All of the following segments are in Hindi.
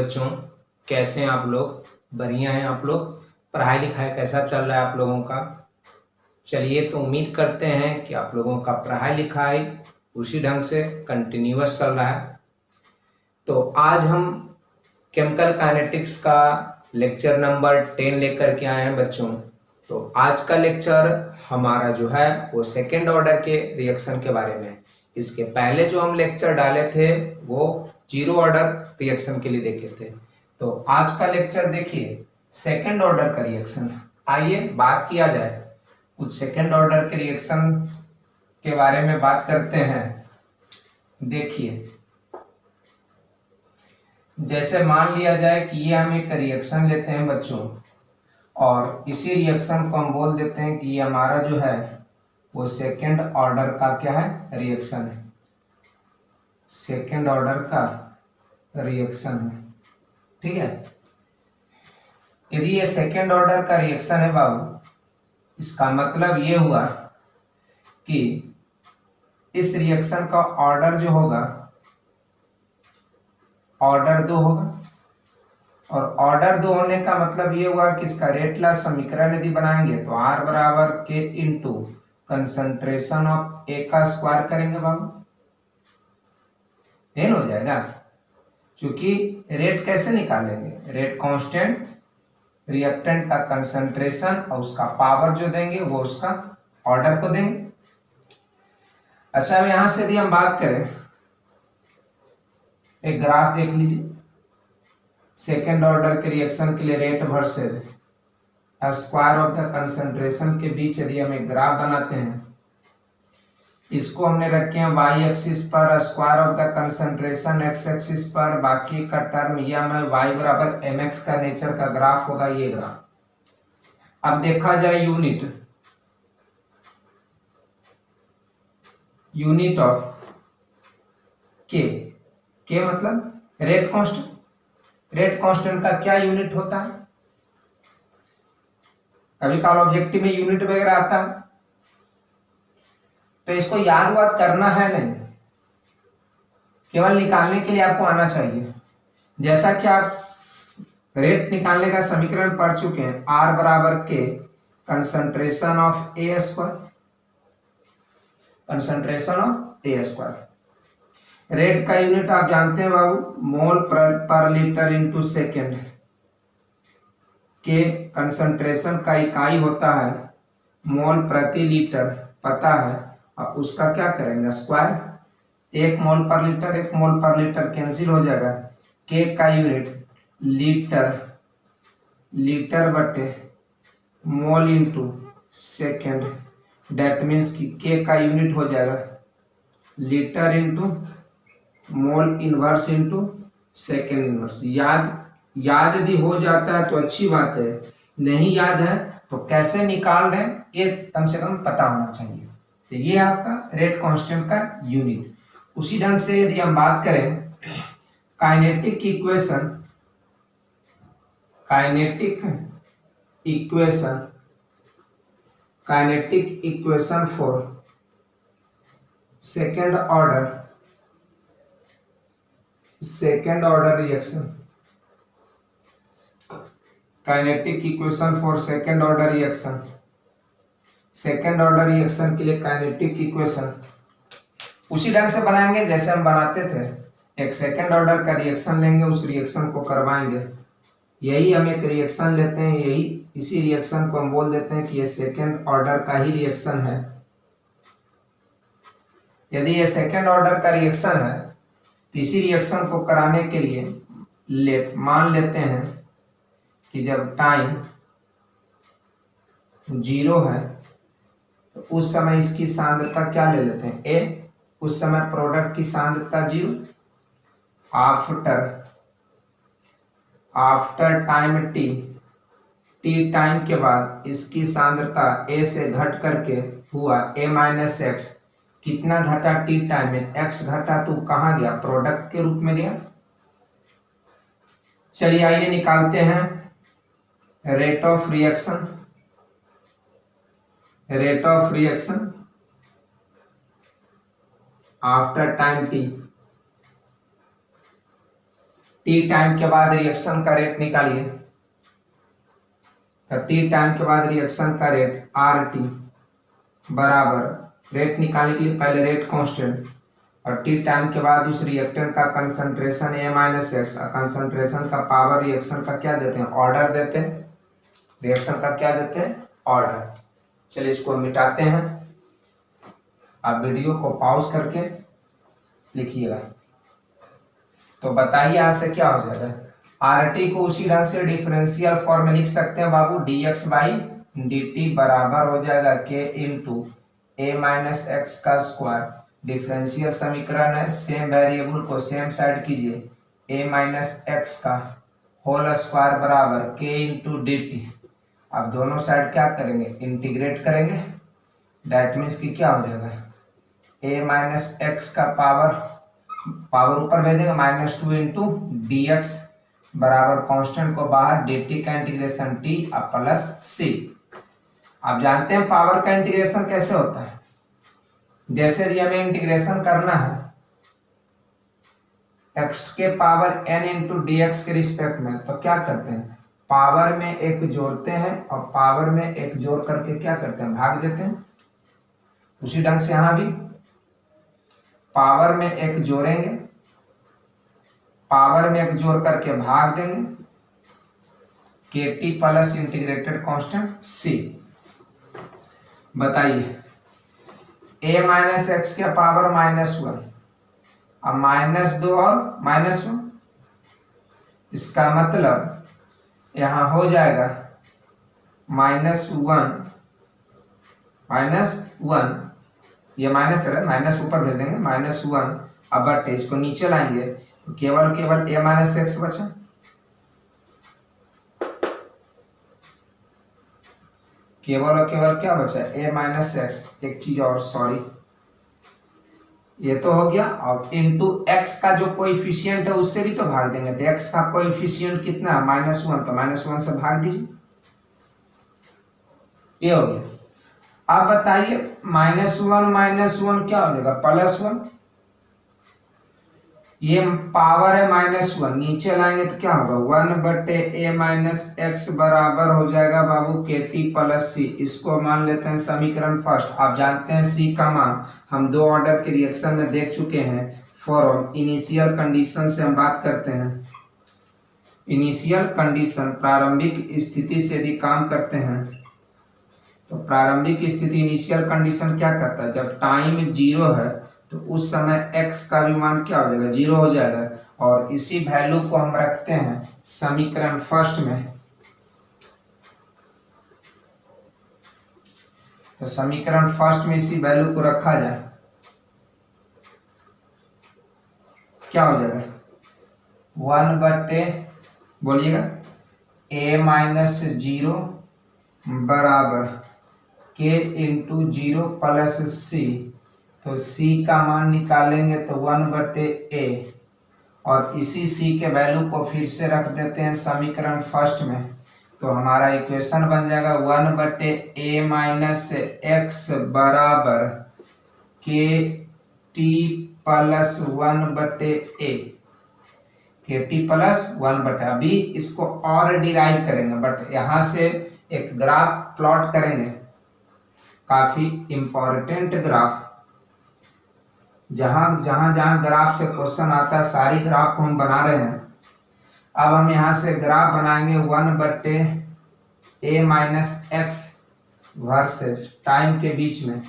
बच्चों, कैसे हैं आप लोग? बढ़िया हैं आप लोग? पढ़ाई लिखाई कैसा चल रहा है आप लोगों का? चलिए, तो उम्मीद करते हैं कि आप लोगों का पढ़ाई लिखाई उसी ढंग से कंटिन्यूअस चल रहा है। तो आज हम केमिकल काइनेटिक्स का लेक्चर नंबर 10 लेकर के आए हैं बच्चों। तो आज का लेक्चर हमारा जो है वो सेकेंड ऑर्डर के रिएक्शन के बारे में है। इसके पहले जो हम लेक्चर डाले थे वो जीरो ऑर्डर रिएक्शन के लिए देखे थे। तो आज का लेक्चर देखिए सेकेंड ऑर्डर का रिएक्शन। आइए बात किया जाए, कुछ सेकेंड ऑर्डर के रिएक्शन के बारे में बात करते हैं। देखिए, जैसे मान लिया जाए कि ये हम एक रिएक्शन लेते हैं बच्चों, और इसी रिएक्शन को हम बोल देते हैं कि ये हमारा जो है वो सेकेंड ऑर्डर का क्या है, रिएक्शन है। सेकेंड ऑर्डर का रिएक्शन है, ठीक है। यदि ये सेकेंड ऑर्डर का रिएक्शन है बाबू, इसका मतलब ये हुआ कि इस रिएक्शन का ऑर्डर जो होगा, ऑर्डर 2 होगा। और ऑर्डर 2 होने का मतलब ये हुआ कि इसका रेट समीकरण यदि बनाएंगे तो R बराबर के इंटू कंसंट्रेशन ऑफ ए का स्क्वायर करेंगे बाबू, फेल हो जाएगा। क्योंकि रेट कैसे निकालेंगे, रेट कांस्टेंट, रिएक्टेंट का कंसंट्रेशन और उसका पावर जो देंगे वो उसका ऑर्डर को देंगे। अच्छा, अब यहां से यदि हम बात करें, एक ग्राफ देख लीजिए। सेकेंड ऑर्डर के रिएक्शन के लिए rate versus square of the concentration के बीच यदि हम एक ग्राफ बनाते हैं, इसको हमने रखे हैं y एक्सिस पर, square of the concentration x axis पर, बाकी का टर्म यह में y बराबर mx का नेचर का ग्राफ होगा ये ग्राफ। अब देखा जाए यूनिट ऑफ के मतलब रेट कांस्टेंट। रेट कांस्टेंट का क्या यूनिट होता है? कभी कभार ऑब्जेक्टिव में यूनिट वगैरह आता है, तो इसको याद वाद करना है नहीं, केवल निकालने के लिए आपको आना चाहिए। जैसा कि आप रेट निकालने का समीकरण पढ़ चुके हैं, R बराबर के concentration of A square, concentration of A square. Rate का यूनिट आप जानते हैं बाबू, मोल पर लीटर इंटू सेकेंड। के कंसंट्रेशन का इकाई होता है मोल प्रति लीटर, पता है। अब उसका क्या करेंगे, स्क्वायर। एक मोल पर लीटर कैंसिल हो जाएगा। के का यूनिट लीटर बटे mole into second. That means कि के का यूनिट हो जाएगा litre into mole inverse into second inverse. याद यदि हो जाता है तो अच्छी बात है, नहीं याद है तो कैसे निकाल रहे हैं ये कम से कम पता होना चाहिए। तो ये आपका रेट कांस्टेंट का यूनिट। उसी ढंग से यदि हम बात करें kinetic equation for second order reaction. Kinetic equation for second order reaction. Second order reaction के लिए काइनेटिक इक्वेशन उसी ढंग से बनाएंगे जैसे हम बनाते थे। एक सेकेंड ऑर्डर का रिएक्शन लेंगे, उस रिएक्शन को करवाएंगे। यही हम एक रिएक्शन लेते हैं, इसी रिएक्शन को हम बोल देते हैं कि ये सेकेंड ऑर्डर का ही रिएक्शन है। यदि ये सेकेंड ऑर्डर का रिएक्शन है तो इसी रिएक्शन को कराने के लिए मान लेते हैं कि जब टाइम 0 है तो उस समय इसकी सांद्रता क्या ले लेते हैं, ए। उस समय प्रोडक्ट की सांद्रता 0। आफ्टर टाइम टी टाइम के बाद इसकी सांद्रता ए से घट करके हुआ ए माइनस एक्स। कितना घटा टी टाइम में, एक्स घटा, तो कहाँ गया, प्रोडक्ट के रूप में गया। चलिए आइए निकालते हैं rate of reaction after time T. T time के बाद रिएक्शन का रेट निकालिए। तो टी टाइम के बाद रिएक्शन का रेट आर टी बराबर, रेट निकालने के लिए पहले रेट कांस्टेंट, और टी टाइम के बाद उस रिएक्टेंट का कंसंट्रेशन ए माइनस एक्स, कंसंट्रेशन का पावर रिएक्शन का क्या देते हैं, ऑर्डर देते हैं, रिएक्शन का क्या देते हैं, ऑर्डर। चलिए इसको मिटाते हैं। आप वीडियो को पॉज करके लिखिएगा। तो बताइए यहाँ से क्या हो जाएगा। आर टी को उसी ढंग से डिफरेंशियल फॉर्म में लिख सकते हैं बाबू, D X by D T बराबर हो जाएगा K into A minus X का स्क्वायर। डिफरेंशियल समीकरण है, सेम वेरिएबल को सेम साइड कीजिए, ए माइनस एक्स का होल स्क्वायर बराबर के इंटू डी टी। अब दोनों साइड क्या करेंगे, इंटीग्रेट करेंगे। दैट मीन्स कि क्या हो जाएगा, ए माइनस एक्स का पावर ऊपर भेजेंगे -2 इंटू डी एक्स बराबर कांस्टेंट को बाहर, डी टी का इंटीग्रेशन टी अब प्लस सी। आप जानते हैं पावर का इंटीग्रेशन कैसे होता है। जैसे यदि हमें इंटीग्रेशन करना है x के power n into D x के रिस्पेक्ट में, तो क्या करते हैं, पावर में एक जोड़ते हैं और पावर में एक जोड़ करके क्या करते हैं, भाग देते हैं। उसी ढंग से यहां भी पावर में एक जोड़ेंगे, पावर में एक जोड़ करके भाग देंगे, के टी प्लस इंटीग्रेटेड कांस्टेंट सी। बताइए a माइनस एक्स के पावर -1, अब -2 और -1, इसका मतलब यहां हो जाएगा -1, ये माइनस है, माइनस ऊपर भेज देंगे, -1 अब बटे इसको नीचे लाएंगे तो केवल a माइनस एक्स बचा। केवल और केवल क्या बचा, a माइनस एक्स। एक चीज और, सॉरी, ये तो हो गया। और इंटू एक्स का जो कोएफिशिएंट है उससे भी तो भाग देंगे। तो एक्स का कोएफिशिएंट कितना है, -1, तो -1 से भाग दीजिए, ये हो गया। अब बताइए -1 क्या हो जाएगा, +1। ये पावर है -1, नीचे लाएंगे तो क्या होगा, 1/a माइनस एक्स बराबर हो जाएगा बाबू के टी प्लस सी। इसको मान लेते हैं समीकरण फर्स्ट। आप जानते हैं सी का मान हम दो ऑर्डर के रिएक्शन में देख चुके हैं। फॉर इनिशियल कंडीशन से हम बात करते हैं। इनिशियल कंडीशन प्रारंभिक स्थिति से यदि काम करते हैं तो प्रारंभिक स्थिति इनिशियल कंडीशन क्या करता है, जब टाइम 0 है तो उस समय x का भी मान क्या हो जाएगा, 0 हो जाएगा। और इसी वैल्यू को हम रखते हैं समीकरण फर्स्ट में। तो समीकरण फर्स्ट में इसी वैल्यू को रखा जाए, क्या हो जाएगा, 1/, बोलिएगा, a माइनस 0 बराबर k इंटू 0 प्लस सी। तो c का मान निकालेंगे तो 1/a, और इसी c के वैल्यू को फिर से रख देते हैं समीकरण फर्स्ट में। तो हमारा इक्वेशन बन जाएगा 1/a माइनस एक्स बराबर के टी प्लस 1/a, के टी प्लस 1/, अभी इसको और डिराइव करेंगे, बट यहाँ से एक ग्राफ प्लॉट करेंगे, काफी इंपॉर्टेंट ग्राफ। जहां ग्राफ से क्वेश्चन आता है सारी ग्राफ को हम बना रहे हैं। अब हम यहां से ग्राफ बनाएंगे 1/a minus x versus time के बीच में।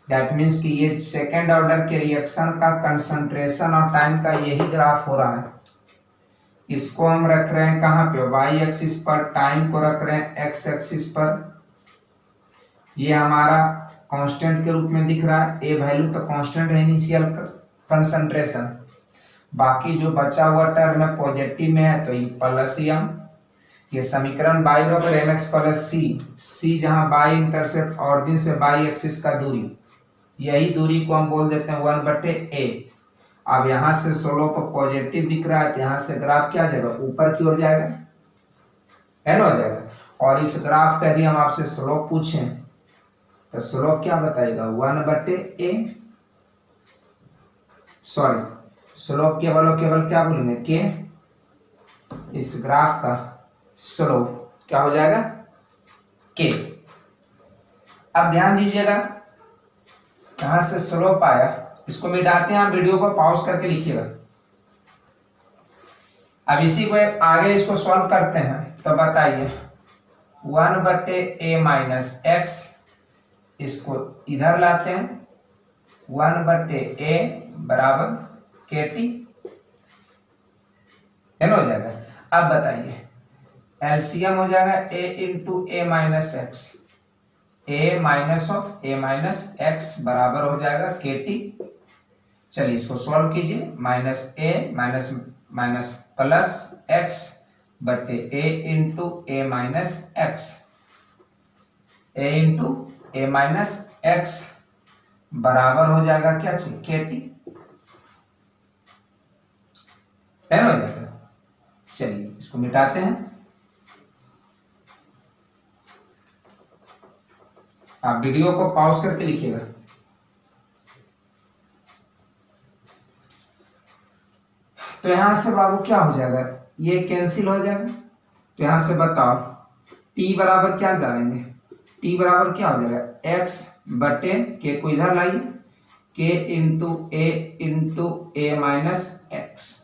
दैट मीन्स कि ये सेकेंड ऑर्डर के रिएक्शन का कंसंट्रेशन और टाइम का यही ग्राफ हो रहा है। इसको हम रख रहे हैं कहाँ पे, वाई एक्सिस पर, टाइम को रख रहे हैं एक्स एक्सिस पर। ये हमारा कांस्टेंट के रूप में दिख रहा है, ए वैल्यू तो कांस्टेंट है इनिशियल कंसंट्रेशन। बाकी जो बचा हुआ टर्म है पॉजिटिव में है तो ये प्लस m। ये समीकरण बाई बराबर एम एक्स प्लस सी, जहां बाई इंटरसेप्ट ऑरिजिन से बाई एक्सिस का दूरी, यही दूरी को हम बोल देते हैं 1/a। अब यहाँ से स्लोप पॉजिटिव दिख रहा है तो यहाँ से ग्राफ क्या जाएगा, ऊपर की ओर जाएगा, है ना, हो जाएगा। और इस ग्राफ का यदि हम आपसे स्लोप पूछें तो स्लोप क्या बताएगा, 1/a, सॉरी स्लोप केवल और केवल क्या बोलेंगे, के। इस ग्राफ का स्लोप क्या हो जाएगा, के। अब ध्यान दीजिएगा, यहां से स्लोप आया, इसको मिटाते हैं, आप वीडियो को पॉज करके लिखिएगा। अब इसी को आगे इसको सॉल्व करते हैं, तो बताइए 1/a-x, इसको इधर लाते हैं, 1/a बराबर kt, है ना, हो जाएगा। अब बताइए एलसीएम हो जाएगा a into A minus x, a minus of a minus x बराबर हो जाएगा kt। चलिए इसको सॉल्व कीजिए, minus a minus minus plus x बटे a into A minus x, a into A minus x बराबर हो जाएगा क्या चाहिए, kt, है ना, हो जाएगा। चलिए इसको मिटाते हैं, आप वीडियो को पॉज करके लिखिएगा। तो यहां से बाबू क्या हो जाएगा, ये कैंसिल हो जाएगा, तो यहां से बताओ t बराबर क्या डालेंगे, t बराबर क्या हो जाएगा, x बटे के को इधर लाइए, k into A minus x.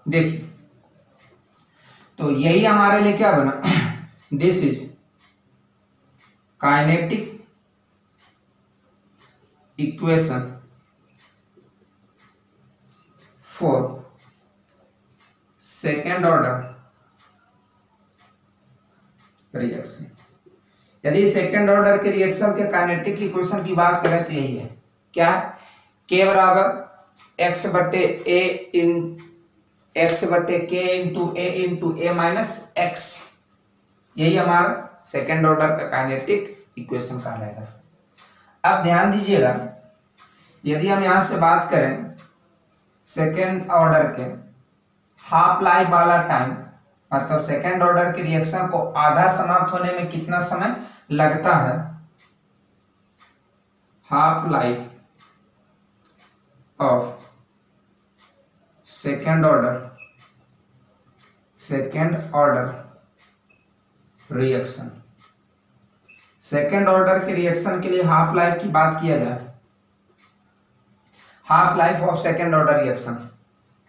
देखिए तो यही हमारे लिए क्या बना, this is kinetic equation for second order reaction. यदि सेकेंड ऑर्डर के रिएक्शन के काइनेटिक इक्वेशन की बात करें तो यही है, क्या, k बराबर x बटे ए इन x बटे के इंटू ए माइनस एक्स, यही हमारा सेकेंड ऑर्डर का काइनेटिक इक्वेशन कहलाएगा। अब ध्यान दीजिएगा, यदि हम यहां से बात करें सेकेंड ऑर्डर के हाफ लाइफ वाला टाइम, मतलब सेकेंड ऑर्डर के रिएक्शन को आधा समाप्त होने में कितना समय लगता है, half life of second order reaction. Second order के रिएक्शन के लिए हाफ लाइफ की बात किया जाए, half life of second order reaction,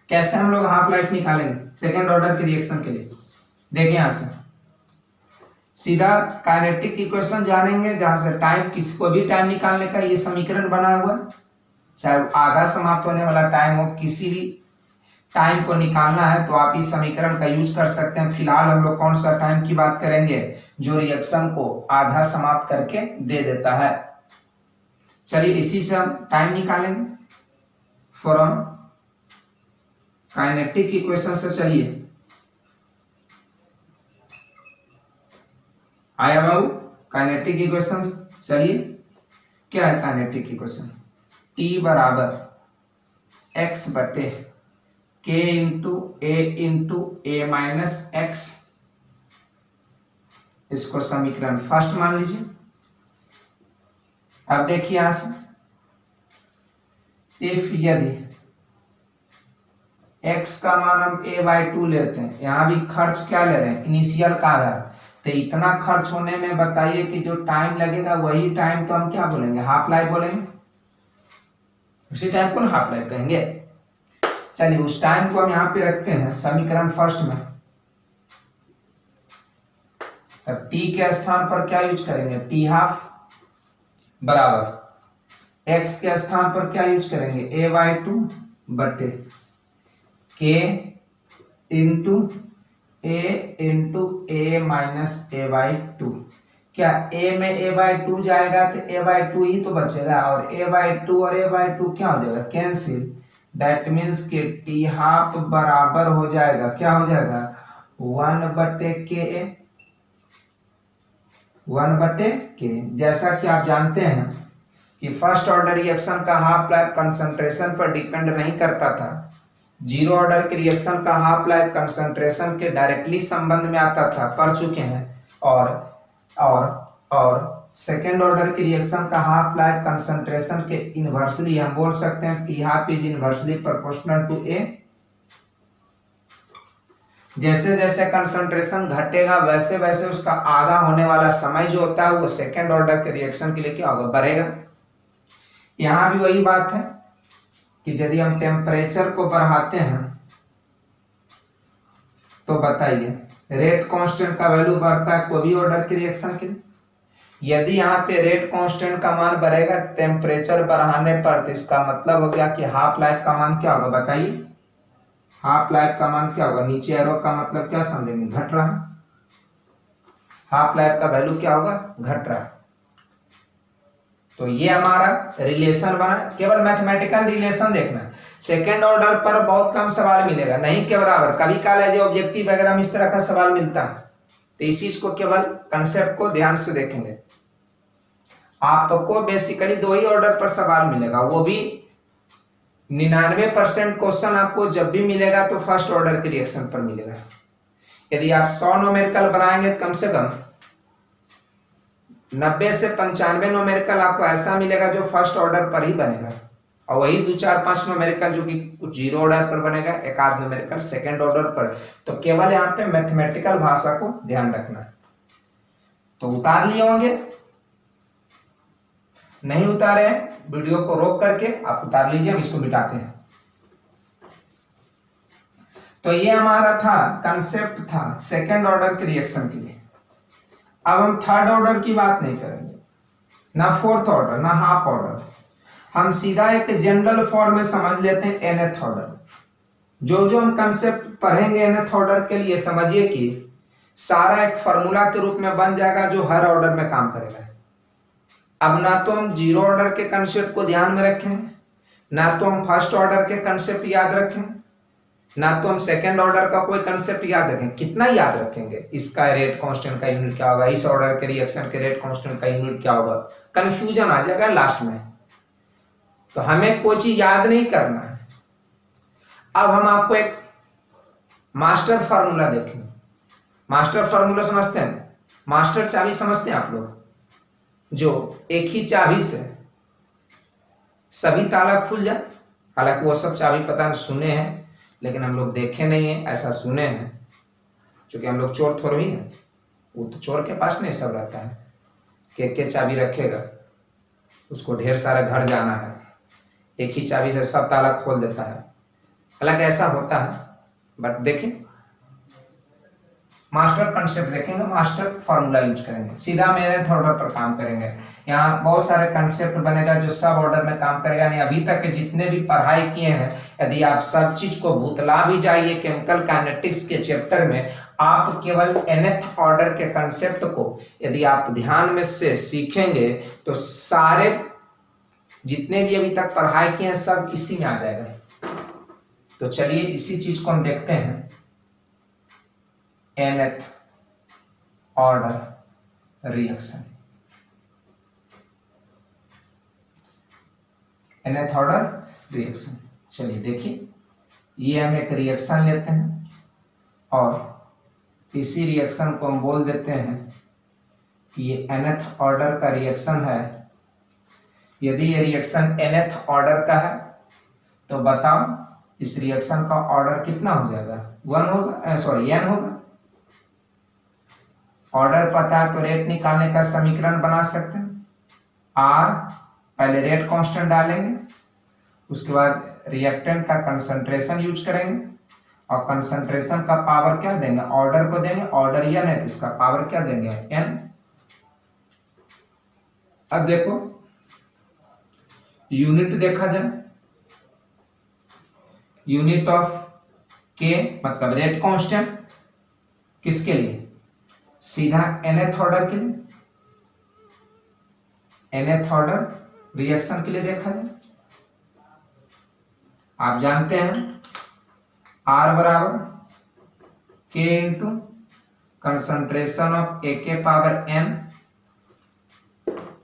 कैसे हम लोग हाफ लाइफ निकालेंगे सेकेंड ऑर्डर के रिएक्शन के लिए, देखिए यहां से सीधा काइनेटिक इक्वेशन जानेंगे, जहां से टाइम, किसी को भी टाइम निकालने का ये समीकरण बना हुआ, चाहे आधा समाप्त होने वाला टाइम हो, किसी भी टाइम को निकालना है तो आप इस समीकरण का यूज कर सकते हैं। फिलहाल हम लोग कौन सा टाइम की बात करेंगे, जो रिएक्शन को आधा समाप्त करके दे देता है। चलिए इसी से हम टाइम निकालेंगे फ्रॉम काइनेटिक इक्वेशन से। चलिए आया बाबू काइनेटिक इक्वेशन, चलिए क्या है काइनेटिक इक्वेशन, t बराबर x बटे k into A minus x, इसको समीकरण फर्स्ट मान लीजिए। अब देखिए यहां से इफ यदि x का मान हम a/2 लेते हैं, यहां भी खर्च क्या ले रहे हैं, इनिशियल का आधार, तो इतना खर्च होने में बताइए कि जो टाइम लगेगा वही टाइम तो हम क्या बोलेंगे, हाफ लाइफ बोलेंगे, उसी टाइम को हाफ लाइफ कहेंगे। चलिए उस टाइम को हम यहाँ पे रखते हैं समीकरण फर्स्ट में, तब t के स्थान पर क्या यूज करेंगे, t हाफ बराबर x के स्थान पर क्या यूज करेंगे, a/2 बटे k into A minus a/2। क्या a में a/2 जाएगा तो a/2 ही तो बचेगा, और a/2 क्या हो जाएगा, कैंसिल, दैट मीन्स कि टी हाफ बराबर हो जाएगा, क्या हो जाएगा, 1/k। जैसा कि आप जानते हैं कि फर्स्ट ऑर्डर रिएक्शन का हाफ लाइफ कंसंट्रेशन पर डिपेंड नहीं करता था, जीरो ऑर्डर के रिएक्शन का हाफ लाइफ कंसंट्रेशन के डायरेक्टली संबंध में आता था, पढ़ चुके हैं। और सेकेंड ऑर्डर की रिएक्शन का हाफ लाइफ कंसंट्रेशन के इनवर्सली हम बोल सकते हैं T half is inversely proportional to A. जैसे जैसे कंसंट्रेशन घटेगा वैसे वैसे उसका आधा होने वाला समय जो होता है वो सेकेंड ऑर्डर के रिएक्शन के लिए क्या होगा, बढ़ेगा। यहां भी वही बात है कि यदि हम टेम्परेचर को बढ़ाते हैं तो बताइए रेट कांस्टेंट का वैल्यू बढ़ता है कोई भी ऑर्डर की रिएक्शन के लिए। यदि यहाँ पे रेट कांस्टेंट का मान बढ़ेगा टेम्परेचर बढ़ाने पर तो इसका मतलब हो गया कि हाफ लाइफ का मान क्या होगा, बताइए हाफ लाइफ का मान क्या होगा, नीचे एरो का मतलब क्या समझेंगे, घट रहा है। हाफ लाइफ का वैल्यू क्या होगा, घट रहा है। तो ये हमारा रिलेशन बना, केवल मैथमेटिकल रिलेशन देखना है। सेकेंड ऑर्डर पर बहुत कम सवाल मिलेगा, नहीं के बराबर, कभी काल है जो ऑब्जेक्टिव वगैरह में इस तरह का सवाल मिलता है, तो इस चीज को केवल कंसेप्ट को ध्यान से देखेंगे। आपको बेसिकली 2 ही ऑर्डर पर सवाल मिलेगा, वो भी 99% क्वेश्चन आपको जब भी मिलेगा तो फर्स्ट ऑर्डर के रिएक्शन पर मिलेगा। यदि आप 100 न्यूमेरिकल बनाएंगे तो कम से कम 90 से 95 न्यूमेरिकल आपको ऐसा मिलेगा जो फर्स्ट ऑर्डर पर ही बनेगा, और वही 2-4-5 न्यूमेरिकल जो कि कुछ जीरो ऑर्डर पर बनेगा, एक आध न्यूमेरिकल सेकेंड ऑर्डर पर। तो केवल यहाँ पे मैथमेटिकल भाषा को ध्यान रखना है। तो उतार लिए होंगे, नहीं उतारे वीडियो को रोक करके आप उतार लीजिए, हम इसको मिटाते हैं। तो ये हमारा था कंसेप्ट था सेकेंड ऑर्डर के रिएक्शन के लिए। अब हम थर्ड ऑर्डर की बात नहीं करेंगे, ना फोर्थ ऑर्डर ना हाफ ऑर्डर, हम सीधा एक जनरल फॉर्म में समझ लेते हैं nth ऑर्डर। जो जो हम कंसेप्ट पढ़ेंगे nth ऑर्डर के लिए समझिए कि सारा एक फॉर्मूला के रूप में बन जाएगा जो हर ऑर्डर में काम करेगा। अब ना तो हम जीरो ऑर्डर के कंसेप्ट को ध्यान में रखें, ना तो हम फर्स्ट ऑर्डर के कंसेप्ट याद रखें, ना तो हम सेकंड ऑर्डर का कोई कंसेप्ट याद रखें। कितना याद रखेंगे, इसका रेट कांस्टेंट का यूनिट क्या होगा, इस ऑर्डर के रिएक्शन के रेट कांस्टेंट का यूनिट क्या होगा, कंफ्यूजन आ जाएगा लास्ट में। तो हमें कोई चीज याद नहीं करना है। अब हम आपको एक मास्टर फार्मूला देखेंगे। मास्टर फार्मूला समझते हैं, मास्टर चाबी समझते हैं आप लोग, जो एक ही चाबी से सभी ताला खुल जाए। हालांकि वो सब चाबी पता नहीं सुने हैं, लेकिन हम लोग देखे नहीं है, ऐसा सुने हैं। क्योंकि हम लोग चोर थोड़े ही हैं, वो तो चोर के पास नहीं सब रहता है, के चाबी रखेगा, उसको ढेर सारा घर जाना है, एक ही चाबी से सब ताला खोल देता है। हालांकि ऐसा होता है, बट देखें मास्टर कंसेप्ट देखेंगे, मास्टर फॉर्मूला यूज करेंगे, सीधा मेरे ऑर्डर पर काम करेंगे। यहाँ बहुत सारे कंसेप्ट बनेगा जो सब ऑर्डर में काम करेगा। यानी अभी तक के जितने भी पढ़ाई किए हैं, यदि आप सब चीज को भूतला भी जाइए केमिकल काइनेटिक्स के चैप्टर में, आप केवल nth ऑर्डर के कंसेप्ट को यदि आप ध्यान में से सीखेंगे तो सारे जितने भी अभी तक पढ़ाई किए हैं सब इसी में आ जाएगा। तो चलिए इसी चीज को हम देखते हैं, nth order reaction. nth order reaction, चलिए देखिए, ये हम एक रिएक्शन लेते हैं और इसी रिएक्शन को हम बोल देते हैं कि ये nth ऑर्डर का रिएक्शन है। यदि ये रिएक्शन nth ऑर्डर का है तो बताओ इस रिएक्शन का ऑर्डर कितना हो जाएगा, 1 होगा, सॉरी n होगा। ऑर्डर पता है तो रेट निकालने का समीकरण बना सकते हैं। R पहले रेट कांस्टेंट डालेंगे, उसके बाद रिएक्टेंट का कंसंट्रेशन यूज करेंगे, और कंसंट्रेशन का पावर क्या देंगे, ऑर्डर को देंगे, ऑर्डर n है तो इसका पावर क्या देंगे, n। अब देखो यूनिट देखा जाए, यूनिट ऑफ k मतलब रेट कांस्टेंट किसके लिए, सीधा nth ऑर्डर के लिए, nth ऑर्डर रिएक्शन के लिए देखा जाए। आप जानते हैं R बराबर K into concentration of A के पावर n,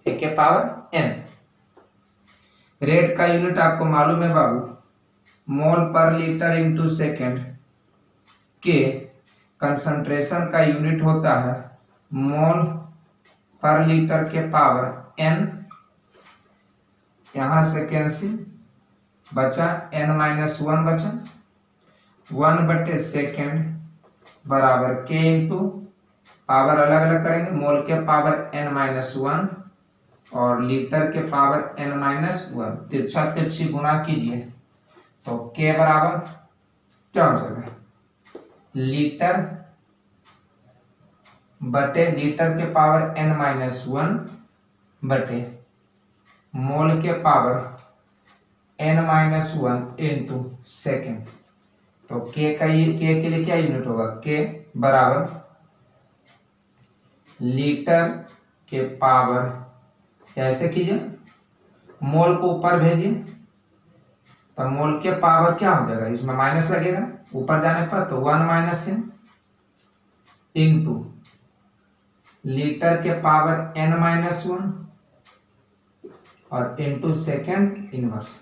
A के पावर n। रेट का यूनिट आपको मालूम है बाबू, मोल पर लीटर इंटू सेकेंड। के कंसंट्रेशन का यूनिट होता है मोल पर लीटर के पावर n, यहां से कैंसिल, बचा n-1 बचा, 1/सेकेंड बराबर k इंटू पावर अलग अलग करेंगे, मोल के पावर n-1 और लीटर के पावर n-1, तिरछा तिरछी गुना कीजिए तो k बराबर क्या हो जाएगा, लीटर बटे लीटर के पावर n-1 बटे मोल के पावर n-1 इंटू सेकेंड। तो k का ये k के लिए क्या यूनिट होगा, k बराबर लीटर के पावर, ऐसे कीजिए मोल को ऊपर भेजिए तो मोल के पावर क्या हो जाएगा, इसमें माइनस लगेगा ऊपर जाने पर, तो 1 - इंटू लीटर के पावर n-1 और इंटू सेकेंड इनवर्स।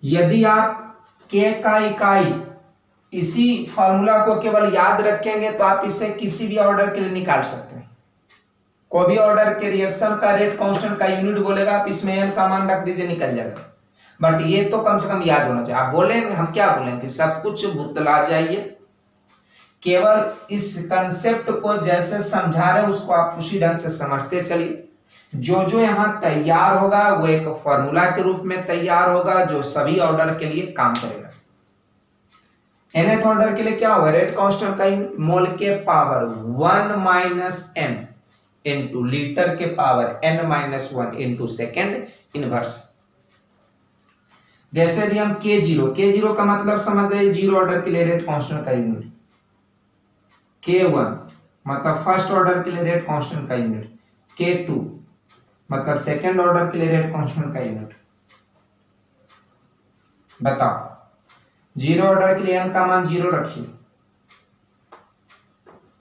यदि आप k का इकाई इसी फॉर्मूला को केवल याद रखेंगे तो आप इसे किसी भी ऑर्डर के लिए निकाल सकते हैं। कोई भी ऑर्डर के रिएक्शन का रेट कांस्टेंट का यूनिट बोलेगा, आप इसमें n का मान रख दीजिए, निकल जाएगा। बट ये तो कम से कम याद होना चाहिए। आप बोलेंगे, हम क्या बोलेंगे, सब कुछ भुतला जाइए, केवल इस कंसेप्ट को जैसे समझा रहे उसको आप उसी ढंग से समझते चलिए। जो जो यहाँ तैयार होगा वो एक फॉर्मूला के रूप में तैयार होगा जो सभी ऑर्डर के लिए काम करेगा। nth ऑर्डर के लिए क्या होगा, रेट कांस्टेंट का मोल के पावर 1 - n इंटू लीटर के power n-1 into second inverse. जैसे यदि हम k0 का मतलब समझ जाइए, जीरो ऑर्डर के लिए रेट कांस्टेंट का यूनिट, k1 मतलब फर्स्ट ऑर्डर के लिए रेट कांस्टेंट का यूनिट, k2 मतलब सेकेंड ऑर्डर के लिए रेट कांस्टेंट का यूनिट। बताओ, जीरो ऑर्डर के लिए n का मान 0 रखिए,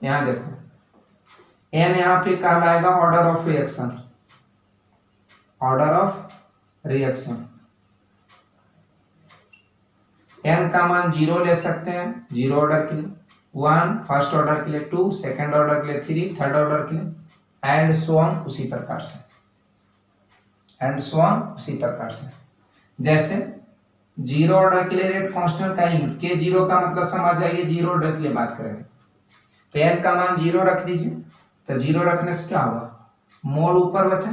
यहां देखो n यहां पे कहलाएगा order of reaction, order of reaction. n का मान 0 ले सकते हैं जीरो ऑर्डर के लिए, 1 फर्स्ट ऑर्डर के लिए, 2 सेकेंड ऑर्डर के लिए, 3 थर्ड ऑर्डर के लिए, एंड सो ऑन उसी प्रकार से, एंड सो ऑन उसी प्रकार से। जैसे जीरो ऑर्डर के लिए रेट कांस्टेंट का यूनिट k0 का मतलब समझ जाइए, जीरो ऑर्डर के लिए बात करेंगे तो n का मान 0 रख दीजिए। तो 0 रखने से क्या होगा, मोल ऊपर बचा,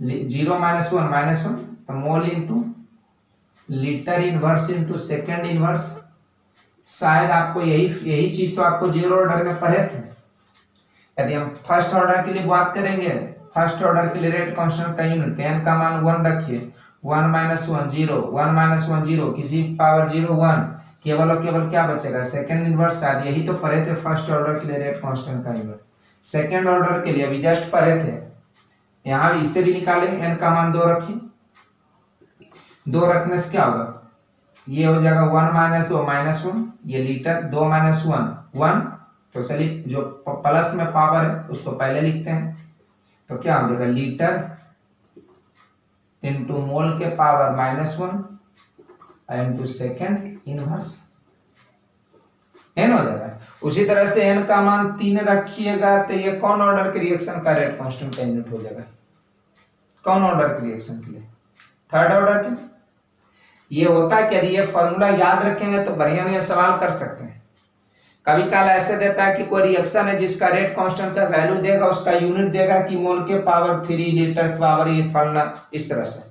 0 - 1 तो mole into litre inverse into second inverse. शायद आपको यही चीज तो आपको जीरो ऑर्डर में पढ़े थे। यदि हम फर्स्ट ऑर्डर के लिए बात करेंगे, फर्स्ट ऑर्डर के लिए रेट कांस्टेंट का यूनिट, n का मान 1 रखिए, 1 - 1 0, 1 - 1 0, किसी पावर 0 1, केवल और केवल क्या बचेगा, सेकेंड इनवर्स। शायद यही तो पढ़े थे फर्स्ट ऑर्डर के लिए रेट कांस्टेंट का यूनिट। सेकेंड ऑर्डर के लिए अभी जस्ट पढ़े थे, यहाँ इसे भी निकालेंगे, n का मान 2 रखिए, 2 रखने से क्या होगा, ये हो जाएगा 1 - 2 -1, ये लीटर, 2 - 1 1, तो चलिए जो प्लस में पावर है उसको पहले लिखते हैं, तो क्या हो जाएगा, लीटर इंटू मोल के power -1 into second inverse, n हो जाएगा। उसी तरह से n का मान 3 रखिएगा तो ये कौन ऑर्डर के रिएक्शन का रेट कांस्टेंट का यूनिट हो जाएगा, कौन ऑर्डर के रिएक्शन के लिए, थर्ड ऑर्डर के। ये होता है कि यदि ये फॉर्मूला याद रखेंगे तो बढ़िया बढ़िया सवाल कर सकते हैं। कभी काल ऐसे देता है कि कोई रिएक्शन है जिसका रेट कांस्टेंट का वैल्यू देगा, उसका यूनिट देगा कि मोल के पावर 3 लीटर के पावर ये फलना, इस तरह से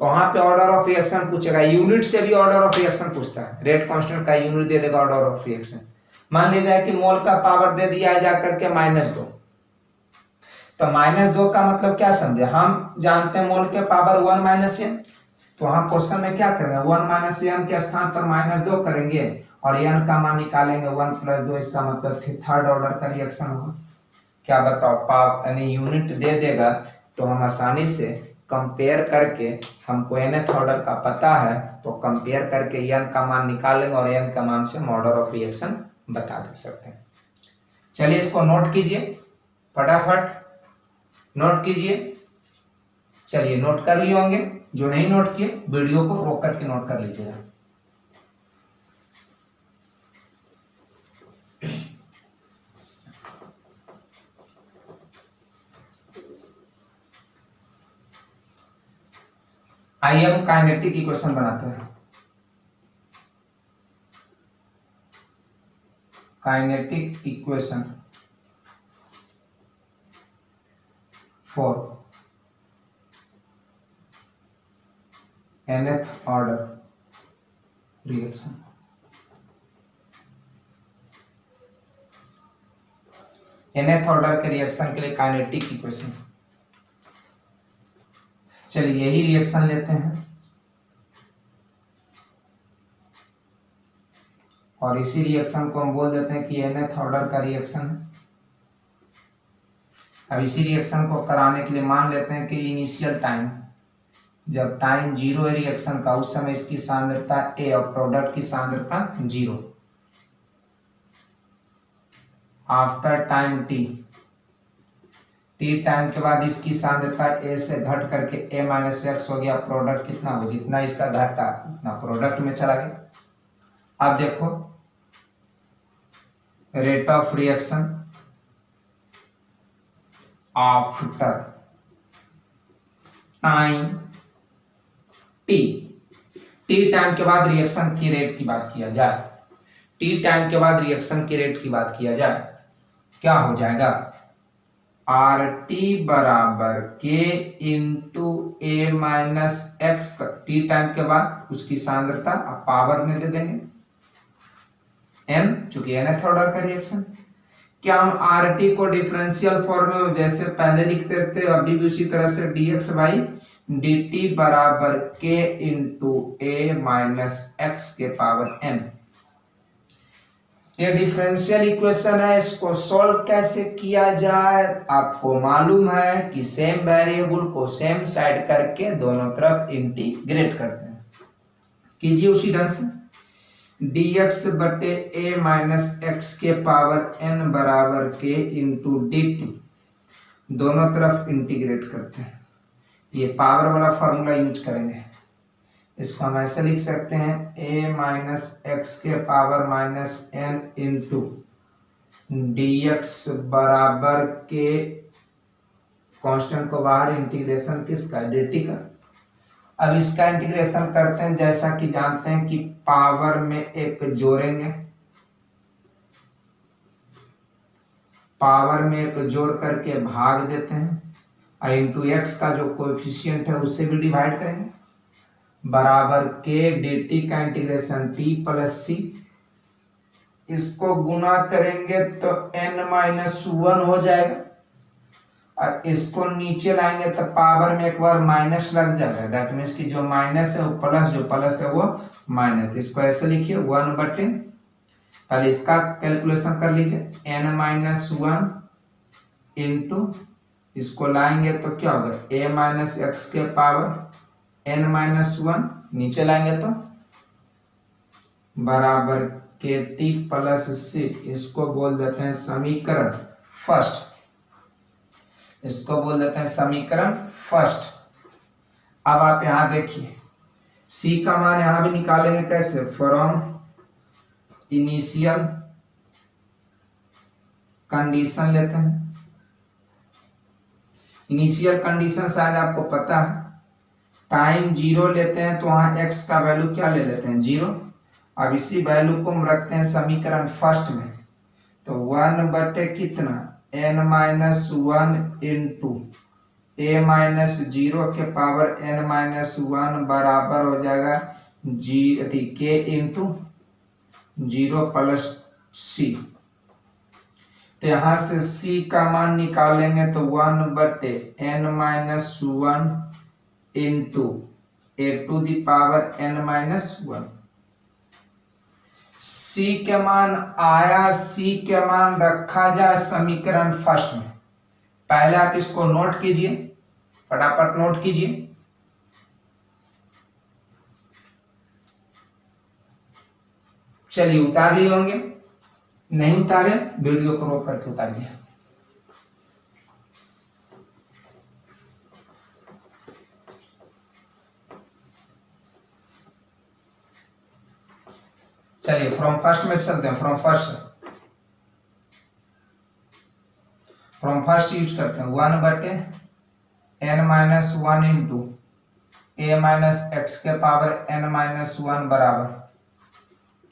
वहां पे ऑर्डर ऑफ रिएक्शन पूछेगा, यूनिट से भी ऑर्डर ऑफ रिएक्शन पूछता है, रेट कांस्टेंट का यूनिट दे देगा ऑर्डर ऑफ रिएक्शन। मान लीजिए कि मोल का पावर दे दिया है जाकर के -2, तो -2 का मतलब क्या समझे, हम जानते हैं मोल के पावर 1 - n, तो वहां क्वेश्चन में क्या करेंगे, 1 - n के स्थान पर -2 करेंगे और n का मान निकालेंगे, 1 + 2, इसका मतलब थर्ड ऑर्डर का रिएक्शन होगा। क्या बताओ, पावर यानी यूनिट दे देगा तो हम आसानी से कंपेयर करके, हमको nth ऑर्डर का पता है तो कंपेयर करके n का मान निकालेंगे और n का मान से हम ऑर्डर ऑफ रिएक्शन बता दे सकते हैं। चलिए इसको नोट कीजिए, फटाफट नोट कीजिए। चलिए नोट कर लिए होंगे, जो नहीं नोट किए वीडियो को रोक करके नोट कर लीजिएगा। आइए हम काइनेटिक इक्वेशन बनाते हैं। Kinetic equation for nth order reaction. nth order के रिएक्शन के लिए काइनेटिक इक्वेशन। चलिए यही रिएक्शन लेते हैं और इसी रिएक्शन को हम बोल देते हैं कि nth ऑर्डर का रिएक्शन है। अब इसी रिएक्शन को कराने के लिए मान लेते हैं कि इनिशियल टाइम, जब टाइम 0 है रिएक्शन का, उस समय इसकी सांद्रता A और प्रोडक्ट की सांद्रता 0। आफ्टर टाइम T टाइम के बाद इसकी सांद्रता A से घट करके A माइनस एक्स हो गया। प्रोडक्ट कितना हो, जितना इसका घटा उतना प्रोडक्ट में चला गया। अब देखो rate of reaction after time T time के बाद रिएक्शन की रेट की बात किया जाए, टी टाइम के बाद रिएक्शन की रेट की बात किया जाए, क्या हो जाएगा, आर टी बराबर K into A minus x. T time के बाद उसकी सांद्रता आप पावर में दे देंगे एन, चूंकि nth ऑर्डर का रिएक्शन। क्या हम आर टी को डिफरेंशियल फॉर्म में जैसे पहले लिखते थे अभी भी उसी तरह से dx बाई dt बराबर k into A minus x के पावर n। ये डिफरेंशियल इक्वेशन है, इसको सॉल्व कैसे किया जाए आपको मालूम है कि सेम वेरिएबल को सेम साइड करके दोनों तरफ इंटीग्रेट करते हैं। कीजिए उसी ढंग से dx बटे a माइनस एक्स के पावर n बराबर के इंटू dt, दोनों तरफ इंटीग्रेट करते हैं। ये पावर वाला फॉर्मूला यूज करेंगे। इसको हम ऐसे लिख सकते हैं a माइनस एक्स के power minus n into dx बराबर के, कांस्टेंट को बाहर, इंटीग्रेशन किसका, dt का। अब इसका इंटीग्रेशन करते हैं, जैसा कि जानते हैं कि पावर में एक जोड़ेंगे, पावर में एक जोड़ करके भाग देते हैं और इंटू एक्स का जो कोएफिशिएंट है उससे भी डिवाइड करेंगे, बराबर के dt का इंटीग्रेशन t प्लस सी। इसको गुना करेंगे तो n माइनस 1 हो जाएगा और इसको नीचे लाएंगे तो पावर में एक बार माइनस लग जाएगा। दैट मीन्स कि जो माइनस है वो प्लस, जो प्लस है वो माइनस। इसको ऐसे लिखिए 1 बटे, पहले इसका कैलकुलेशन कर लीजिए n माइनस 1 इंटू, इसको लाएंगे तो क्या होगा a माइनस एक्स के पावर n माइनस 1, नीचे लाएंगे तो बराबर के टी प्लस सी। इसको बोल देते हैं समीकरण फर्स्ट, इसको बोल देते हैं समीकरण फर्स्ट। अब आप यहां देखिए c का मान यहां भी निकालेंगे कैसे, फ्रॉम इनिशियल कंडीशन लेते हैं। इनिशियल कंडीशन शायद आपको पता है, टाइम 0 लेते हैं तो वहां x का वैल्यू क्या ले लेते हैं, 0। अब इसी वैल्यू को हम रखते हैं समीकरण फर्स्ट में, तो 1 बटे कितना n minus 1 into a minus 0 के पावर n माइनस 1 बराबर हो जाएगा k इंटू 0 प्लस सी। तो यहां से c का मान निकालेंगे तो 1 बटे n minus 1 into a to the power n minus 1। c के मान आया, c के मान रखा जाए समीकरण फर्स्ट में। पहले आप इसको नोट कीजिए, फटाफट नोट कीजिए। चलिए उतार लिए होंगे, नहीं उतारे वीडियो को रोक करके उतारिए। चलिए फ्रॉम फर्स्ट में चलते हैं, फ्रॉम फर्स्ट यूज करते हैं 1 बटे n minus 1 into a minus x के पावर n माइनस 1 बराबर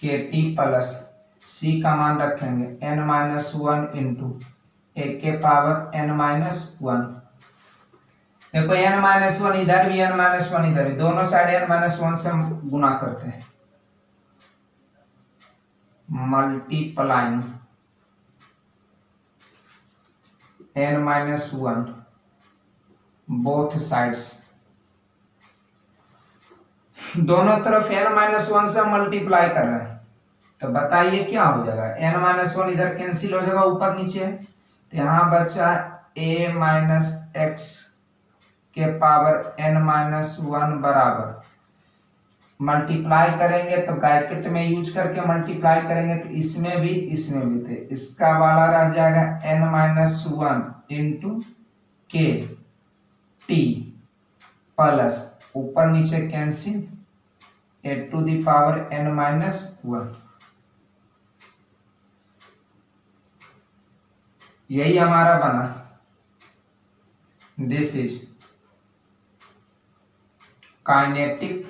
के टी प्लस c का मान रखेंगे n माइनस 1 इंटू ए के पावर n माइनस 1। देखो n माइनस 1 इधर भी n माइनस 1 इधर भी, दोनों साइड n माइनस 1 से गुना करते हैं, multiplying n minus 1 both sides, दोनों तरफ n माइनस 1 से मल्टीप्लाई कर रहे हैं, तो बताइए क्या हो जाएगा। n माइनस 1 इधर कैंसिल हो जाएगा, ऊपर नीचे, तो यहां बचा a माइनस एक्स के पावर n माइनस 1 बराबर, मल्टीप्लाई करेंगे तो ब्रैकेट में यूज करके मल्टीप्लाई करेंगे, तो इसमें भी थे, इसका वाला रह जाएगा n minus 1 into k t plus ऊपर नीचे cancel a to the power n minus 1। यही हमारा बना, this is kinetic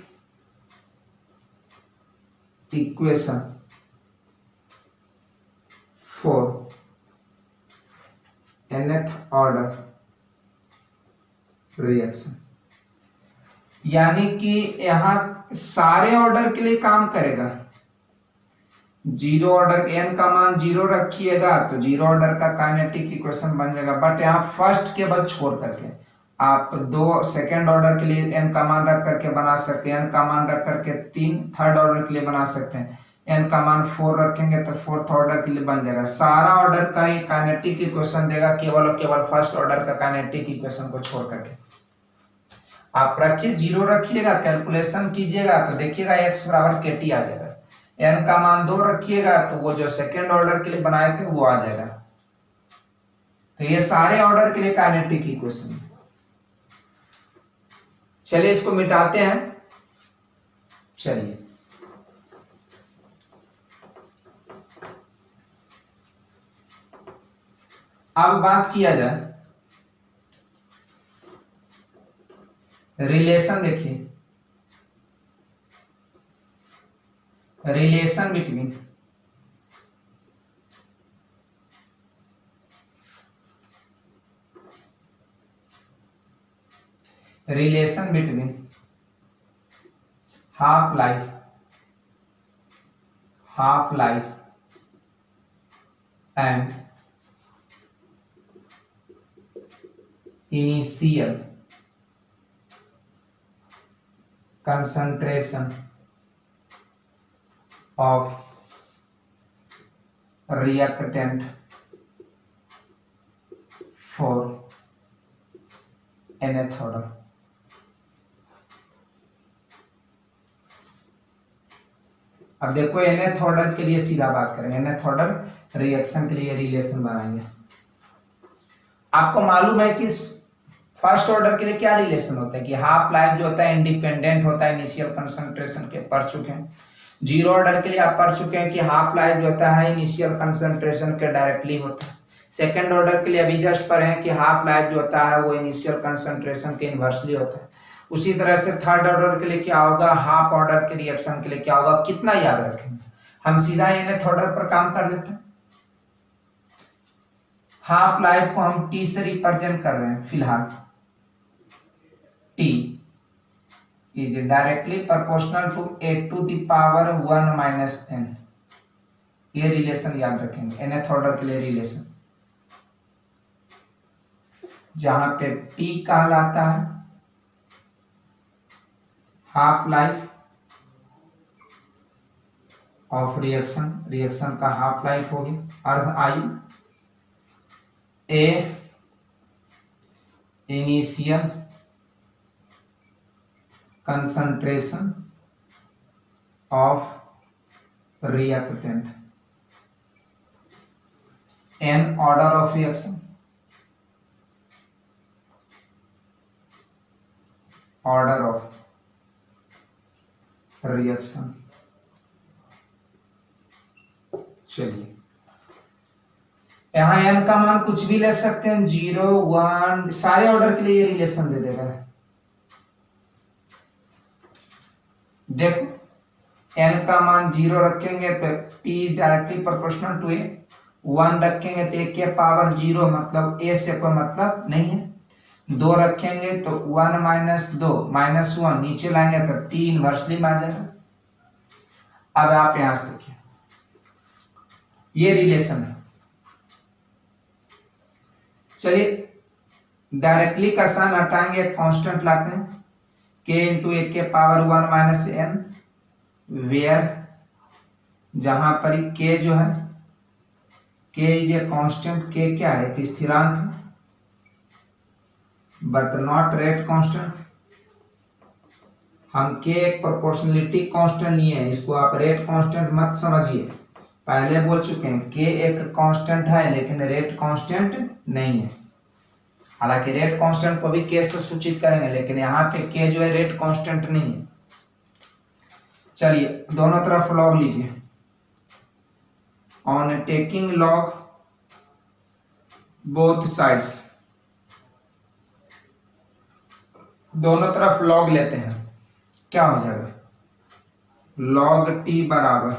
equation for nth order reaction. यानी कि यहां सारे ऑर्डर के लिए काम करेगा। जीरो ऑर्डर n का मान जीरो रखिएगा तो जीरो ऑर्डर का काइनेटिक इक्वेशन बन जाएगा, बट यहाँ फर्स्ट के बाद छोड़ करके आप दो सेकेंड ऑर्डर के लिए n का मान रख करके बना सकते हैं, n का मान रख करके तीन थर्ड ऑर्डर के लिए बना सकते हैं, n का मान 4 रखेंगे तो फोर्थ ऑर्डर के लिए बन जाएगा। सारा ऑर्डर का ही काइनेटिक इक्वेशन देगा, केवल और केवल फर्स्ट ऑर्डर का काइनेटिक इक्वेशन को छोड़ करके। आप रखिए, जीरो रखिएगा, कैलकुलेशन कीजिएगा तो देखिएगा x बराबर के टी आ जाएगा। n का मान 2 रखिएगा तो वो जो सेकेंड ऑर्डर के लिए बनाए थे वो आ जाएगा। तो ये सारे ऑर्डर के लिए काइनेटिक इक्वेशन है। चलिए इसको मिटाते हैं। चलिए अब बात किया जाए रिलेशन। देखिए relation between half life and initial concentration of reactant for nth order। अब देखो nth ऑर्डर के लिए सीधा बात करेंगे, nth ऑर्डर रिएक्शन के लिए रिलेशन बनाएंगे। आपको मालूम है कि फर्स्ट ऑर्डर के लिए क्या रिलेशन होता है कि हाफ लाइफ जो होता है इंडिपेंडेंट होता है इनिशियल कंसंट्रेशन के, पढ़ चुके हैं। जीरो ऑर्डर के लिए आप पढ़ चुके हैं कि हाफ लाइफ जो होता है इनिशियल कंसंट्रेशन के डायरेक्टली होता है। सेकंड ऑर्डर के लिए अभी जस्ट पढ़े हैं कि हाफ लाइफ जो होता है वो इनिशियल कंसंट्रेशन के इनवर्सली होता है। उसी तरह से थर्ड ऑर्डर के लिए क्या होगा, हाफ ऑर्डर के रिएक्शन के लिए क्या होगा, कितना याद रखेंगे। हम सीधा nth ऑर्डर पर काम कर लेते हैं। हाफ लाइफ को हम टी से रिप्रेजेंट कर रहे हैं फिलहाल। T is directly proportional to a to the power 1 minus n। ये रिलेशन याद रखेंगे nth ऑर्डर के लिए रिलेशन, जहां पे T कहलाता है हाफ लाइफ ऑफ रिएक्शन का हाफ लाइफ होगी अर्ध आयु, A initial concentration of reactant, n order of reaction, order of reaction। चलिए यहां n का मान कुछ भी ले सकते हैं, 0 1, सारे ऑर्डर के लिए ये रिलेशन दे देगा। देखो n का मान 0 रखेंगे तो t directly proportional to a, 1 रखेंगे तो a के पावर 0 मतलब a से कोई मतलब नहीं है, 2 रखेंगे तो 1 माइनस 2 माइनस 1 नीचे लाएंगे तो t इनवर्सली में आ जाएगा। अब आप यहां से देखिए ये रिलेशन है। चलिए डायरेक्टली का साइन हटाएंगे, कांस्टेंट लाते हैं k इंटू ए के पावर 1 माइनस n, वेयर जहां पर k जो है k is a constant, k क्या है कि स्थिरांक है बट नॉट रेट कांस्टेंट। हम k एक प्रोपोर्शनलिटी कांस्टेंट लिए हैं, इसको आप रेट कांस्टेंट मत समझिए, पहले बोल चुके हैं k एक कांस्टेंट है लेकिन रेट कांस्टेंट नहीं है। हालांकि रेट कांस्टेंट को भी k से सूचित करेंगे लेकिन यहाँ पे k जो है रेट कांस्टेंट नहीं है। चलिए दोनों तरफ लॉग लीजिए, on taking log both sides, दोनों तरफ लॉग लेते हैं, क्या हो जाएगा लॉग t बराबर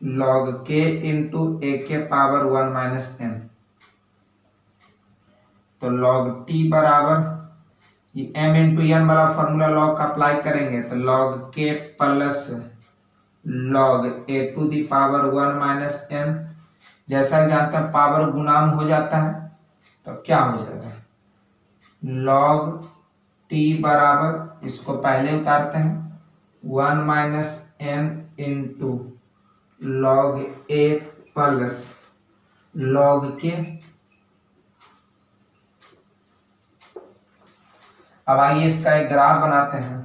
लॉग k इंटू ए के पावर 1 माइनस n, तो लॉग t बराबर ये m इंटू n वाला फॉर्मूला लॉग का अप्लाई करेंगे तो log k plus log a to the power 1 minus n, जैसा कि जानते हैं पावर गुणाम हो जाता है तो क्या हो जाएगा लॉग t बराबर, इसको पहले उतारते हैं 1 minus n into log a plus log k। अब आइए इसका एक ग्राफ बनाते हैं।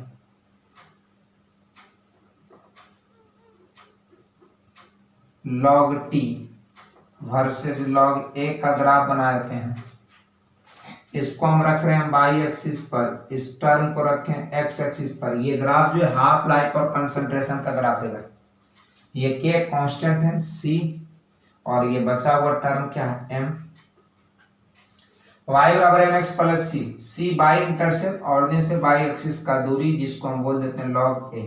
Log t versus log a का ग्राफ बनाते हैं। इसको हम रख रहे हैं बाई एक्सिस पर, इस टर्म को रखें एक्स एक्सिस पर। ये ग्राफ जो है हाफ लाइफ और कंसंट्रेशन का ग्राफ देगा। ये k कांस्टेंट है c और ये बचा हुआ टर्म क्या है m, y बराबर m x plus c y intercept origin से बाई एक्सिस का दूरी जिसको हम बोल देते हैं लॉग a।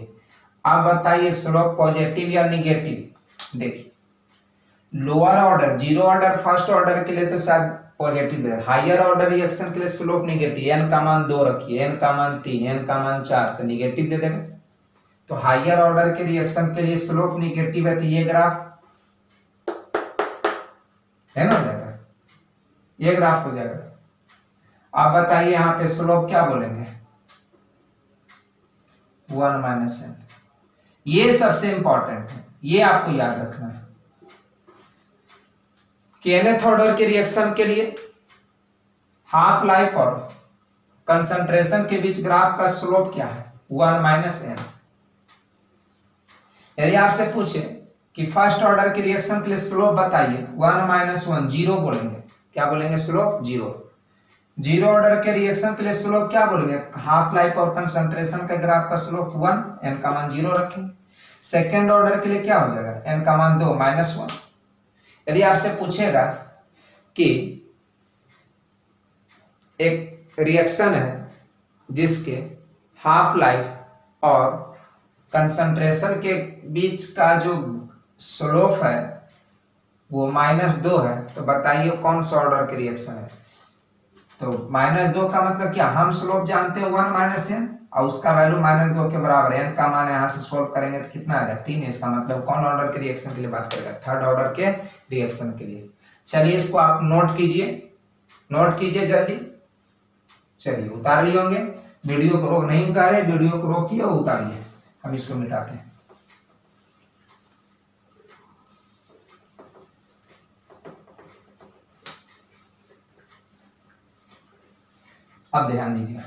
अब बताइए स्लोप पॉजिटिव या निगेटिव। देखिए lower order zero order first order के लिए तो शायद पॉजिटिव है, हायर ऑर्डर रिएक्शन के लिए स्लोप निगेटिव, n का मान 2 रखिए, n का मान 3, n का मान 4 तो निगेटिव दे देगा। तो हायर ऑर्डर के रिएक्शन के लिए स्लोप निगेटिव है तो ये ग्राफ है ना जाएगा, ये ग्राफ हो जाएगा। आप बताइए यहाँ पे स्लोप क्या बोलेंगे 1 माइनस n, ये सबसे इंपॉर्टेंट है, ये आपको याद रखना है। kth ऑर्डर के रिएक्शन के लिए हाफ लाइफ और कंसंट्रेशन के बीच ग्राफ का स्लोप क्या है 1 माइनस n। यदि आपसे पूछे कि फर्स्ट ऑर्डर के रिएक्शन के लिए स्लोप बताइए 1 माइनस 1, जीरो बोलेंगे, क्या बोलेंगे स्लोप जीरो। जीरो ऑर्डर के रिएक्शन के लिए स्लोप क्या बोलेंगे हाफ लाइफ और कंसंट्रेशन का ग्राफ का स्लोप 1, n का मान 0 रखेंगे। सेकेंड ऑर्डर के लिए क्या हो जाएगा n का मान 2 माइनस 1। यदि आपसे पूछेगा कि एक रिएक्शन है जिसके हाफ लाइफ और कंसंट्रेशन के बीच का जो स्लोप है वो -2 है, तो बताइए कौन सा ऑर्डर के रिएक्शन है। तो -2 का मतलब क्या, हम स्लोप जानते हैं 1 माइनस n और उसका वैल्यू -2 के बराबर है, n का मान यहां से सोल्व करेंगे तो कितना आएगा 3। इसका मतलब कौन ऑर्डर के रिएक्शन के लिए बात करेगा, थर्ड ऑर्डर के रिएक्शन के लिए। चलिए इसको आप नोट कीजिए जल्दी। चलिए उतार लिए होंगे, वीडियो को रोक नहीं उतारे, वीडियो को रोकिए और उतारिए, हम इसको मिटाते हैं। अब ध्यान दीजिए,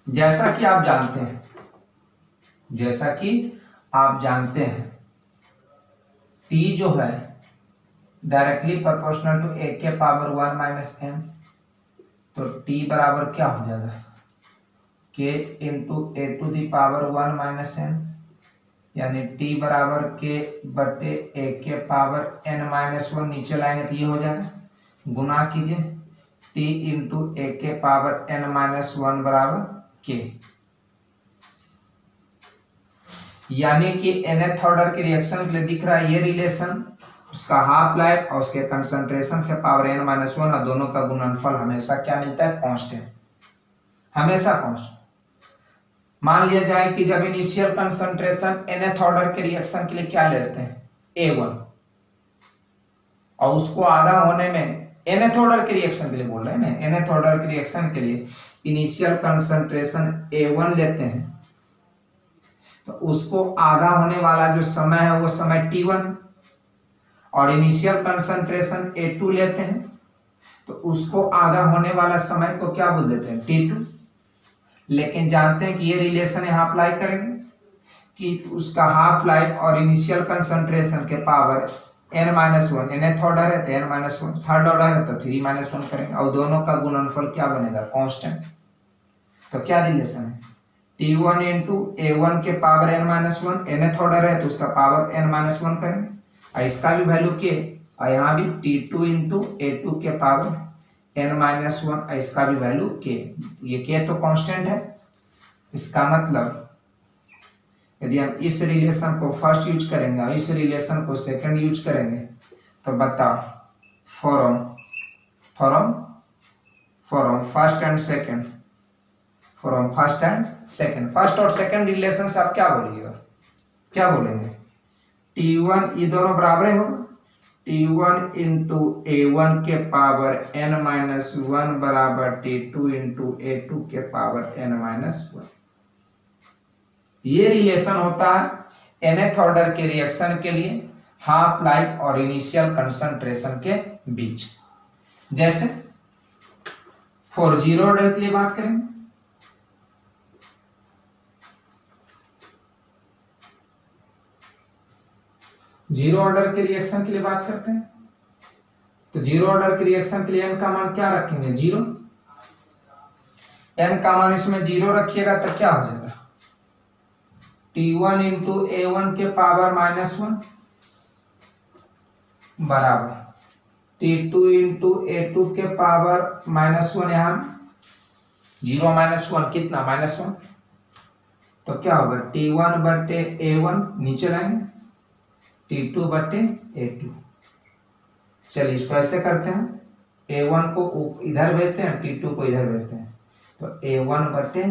जैसा कि आप जानते हैं t जो है डायरेक्टली प्रोपोर्शनल टू a के पावर 1 माइनस m, तो t बराबर क्या हो जाएगा k into a to the power 1 minus m, यानी t बराबर k बटे a के पावर n माइनस 1, नीचे लाएंगे तो ये हो जाएगा, गुना कीजिए t इंटू ए के पावर n माइनस 1 बराबर k। यानी कि nth ऑर्डर के रिएक्शन के लिए दिख रहा है ये रिलेशन, उसका हाफ लाइफ और उसके कंसंट्रेशन के पावर n-1 और दोनों का गुणनफल हमेशा क्या मिलता है, कांस्टेंट, हमेशा कांस्टेंट। मान लिया जाए कि जब इनिशियल कंसंट्रेशन nth ऑर्डर के रिएक्शन के लिए क्या लेते हैं, A1, और उसको आधा होने में nth ऑर्डर के रिएक्शन के लिए बोल रहे हैं ना, nth ऑर्डर के रिएक्शन के लिए इनिशियल कंसंट्रेशन A1 लेते हैं, तो उसको आधा होने वाला जो समय है वो समय T1, और इनिशियल कंसंट्रेशन A2 लेते हैं तो उसको आधा होने वाला समय को क्या बोल देते हैं, T2। लेकिन जानते हैं कि ये रिलेशन यहाँ अप्लाई करेंगे कि उसका हाफ लाइफ और इनिशियल कंसंट्रेशन के पावर n-1, nth ऑर्डर है तो n-1, थर्ड ऑर्डर है तो 3-1 करेंगे, और दोनों का गुणनफल क्या बनेगा, कांस्टेंट। तो क्या रिलेशन है, T1 इंटू A1 के पावर n-1, nth ऑर्डर है तो उसका पावर n-1 करेंगे, और इसका भी वैल्यू k, और यहाँ भी T2 इंटू A2 के पावर n-1, इसका भी वैल्यू k। ये k तो कांस्टेंट है, इसका मतलब यदि हम इस रिलेशन को फर्स्ट यूज करेंगे और इस रिलेशन को सेकंड यूज करेंगे तो बताओ from first and second, first और सेकंड रिलेशन से आप क्या बोलिएगा, क्या बोलेंगे, T1 ये दोनों बराबर हो, T1 इंटू A1 के पावर n-1 बराबर T2 इंटू A2 के पावर n-1। ये रिलेशन होता है nth ऑर्डर के रिएक्शन के लिए हाफ लाइफ और इनिशियल कंसंट्रेशन के बीच। जैसे फॉर जीरो ऑर्डर के लिए बात करेंगे, जीरो ऑर्डर के रिएक्शन के लिए बात करते हैं, तो जीरो ऑर्डर के रिएक्शन के लिए n का मान क्या रखेंगे, 0। n का मान इसमें 0 रखिएगा तो क्या हो जाएगा, T1 इंटू A1 के पावर -1 बराबर T2 इंटू A2 के पावर -1, यहाँ 0-1 कितना, -1, तो क्या होगा T1 बटे A1 नीचे लाएंगे, T2 बटे A2। चलिए इसको ऐसे करते हैं, A1 को इधर भेजते हैं, T2 को इधर भेजते हैं, तो A1 बटे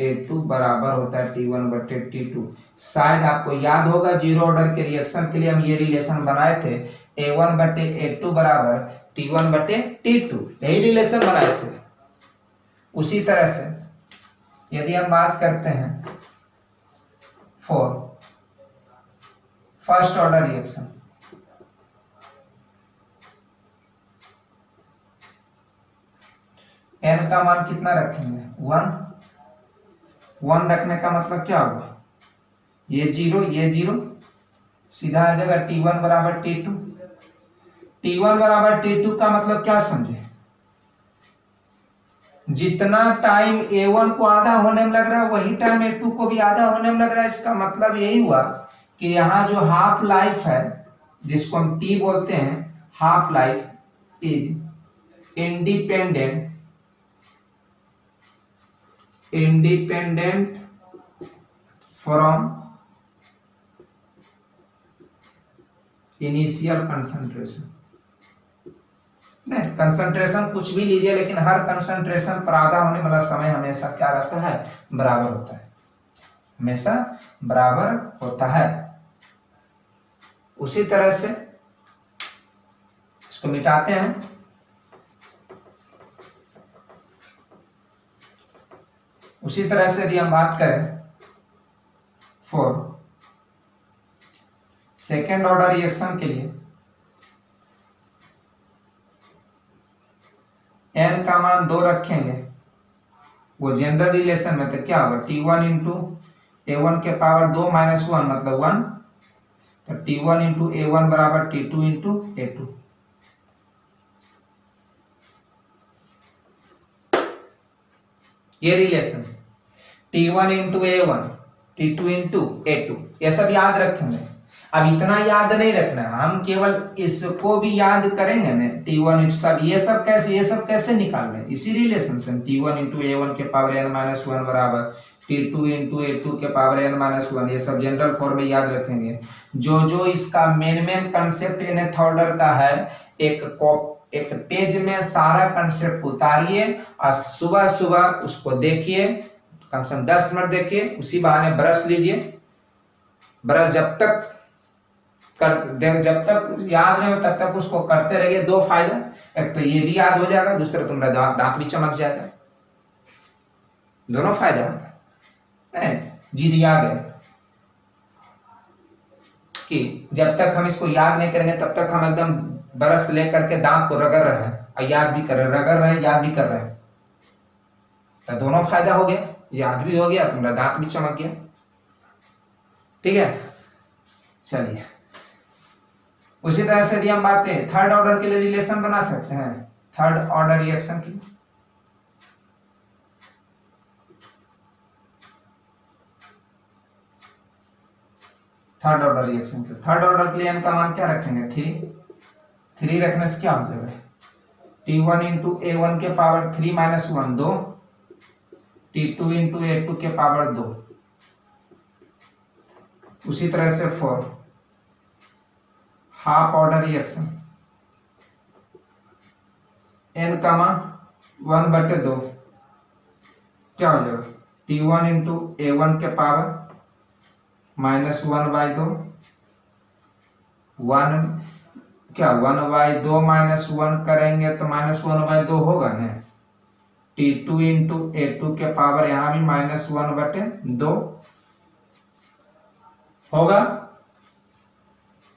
A2 बराबर होता है T1 बटे T2। शायद आपको याद होगा जीरो ऑर्डर के रिएक्शन के लिए हम ये रिलेशन बनाए थे, A1 बटे A2 बराबर T1 बटे T2, यही रिलेशन बनाए थे। उसी तरह से यदि हम बात करते हैं for first order reaction, n का मान कितना रखेंगे, 1 रखने का मतलब क्या होगा, ये 0 सीधा आ जाएगा T1 बराबर T2। T1 बराबर T2 का मतलब क्या समझे, जितना टाइम A1 को आधा होने में लग रहा है वही टाइम A2 को भी आधा होने में लग रहा है। इसका मतलब यही हुआ कि यहाँ जो हाफ लाइफ है जिसको हम T बोलते हैं, half life is independent from initial concentration. नहीं, कंसंट्रेशन कुछ भी लीजिए लेकिन हर कंसंट्रेशन पर आधा होने वाला समय हमेशा क्या रहता है, बराबर होता है, हमेशा बराबर होता है। उसी तरह से इसको मिटाते हैं, उसी तरह से यदि हम बात करें फॉर सेकेंड ऑर्डर रिएक्शन के लिए n का मान 2 रखेंगे, वो जनरल रिलेशन में तो क्या होगा, T1 इंटू A1 के पावर 2 - 1 मतलब 1, तो T1 इंटू A1 बराबर T2 इंटू A2। ये relation T1 into A1 T2 into A2, ये सब याद रखेंगे। अब इतना याद नहीं रखना, हम केवल इसको भी याद करेंगे ना, T1 सब ये सब कैसे निकाल लें, इसी रिलेशन से T1 इंटू A1 के पावर n-1 बराबर T2 इंटू A2 के पावर n माइनस 1, ये सब जनरल फॉर्म में याद रखेंगे। जो जो इसका मेन कंसेप्ट nth ऑर्डर का है, एक पेज में सारा कंसेप्ट उतारिए और सुबह सुबह उसको देखिए, कम से कम 10 मिनट देखिए, उसी बहाने ब्रश लीजिए। ब्रश जब तक याद नहीं हो तब तक उसको करते रहिए। दो फायदा, एक तो ये भी याद हो जाएगा, दूसरा तुम्हारा दांत भी चमक जाएगा। दोनों फायदा है। जीत याद है कि जब तक हम इसको याद नहीं करेंगे तब तक हम एकदम ब्रश लेकर के दांत को रगड़ रहे हैं और याद भी कर रहे हैं, रगड़ रहे हैं, याद भी कर रहे हैं। तो दोनों फायदा हो गया, याद भी हो गया, तुम्हारा दांत भी चमक गया। ठीक है, चलिए उसी तरह से यदि हम बात करें थर्ड ऑर्डर के लिए रिलेशन बना सकते हैं, थर्ड ऑर्डर रिएक्शन की। थर्ड ऑर्डर रिएक्शन के थर्ड ऑर्डर के लिए n का मान क्या रखेंगे? 3 रखने से क्या हो जाएगा? T1 इंटू A1 के power 3 minus 1 2, T2 into A2 के पावर 2, उसी तरह से 4 हाफ ऑर्डर रिएक्शन, n का मान 1/2 क्या हो जाएगा? T1 इंटू A1 के पावर माइनस 1/2, 1/2 माइनस 1 करेंगे तो माइनस 1/2 होगा ना। T2 इंटू A2 के पावर यहां भी माइनस 1/2 होगा।